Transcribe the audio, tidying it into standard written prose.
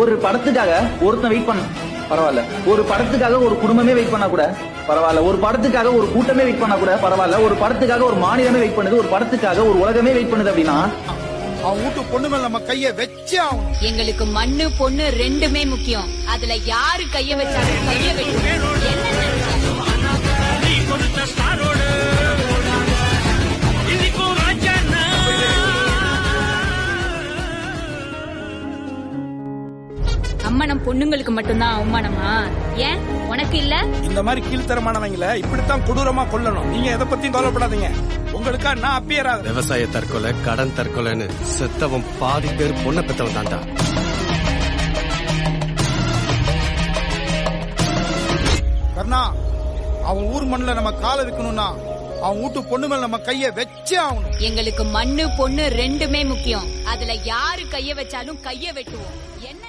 ஒரு படத்துக்காக ஒருத்தன் வெயிட் பண்ண பரவாயில்ல, ஒரு படத்துக்காக ஒரு குடும்பமே வெயிட் பண்ணா கூட பரவாயில்ல, ஒரு படத்துக்காக ஒரு கூட்டமே வெயிட் பண்ணா கூட பரவாயில்ல, ஒரு படத்துக்காக ஒரு மாநிலமே வெயிட் பண்ணுது, ஒரு படத்துக்காக ஒரு உலகமே வெயிட் பண்ணுது அப்படின்னா அவன் வீட்டு பொண்ணு மேல நம்ம கைய வச்சே ஆகணும். எங்களுக்கு மண்ணு பொண்ணு ரெண்டுமே முக்கியம். அதுல யாரு கைய வச்சாலும் கைய வைக்கணும். அம்மனம் பொண்ணுங்களுக்கு மட்டும்தான் அவமானமா? ஏன் உனக்கு இல்ல? இந்த மாதிரி கீழ்த்தரமானவங்கள இப்படித்தான் கொடூரமா கொல்லணும். நீங்க எதை பத்தியும் கவலைப்படாதீங்க. உங்களுக்கா நான் அப்பியர் ஆகுது. விவசாய தற்கொலை, கடன் தற்கொலைன்னு செத்தவன் பாதி பேர் பொண்ணை பெத்தவன் தாண்டா. கர்ணா, அவன் ஊர் மண்ணுல நம்ம காலை வைக்கணும்னா அவன் வீட்டு பொண்ணு மேல நம்ம கைய வச்சே ஆகணும். எங்களுக்கு மண்ணு பொண்ணு ரெண்டுமே முக்கியம். அதுல யாரு கைய வச்சாலும் கைய வெட்டுவோம். என்ன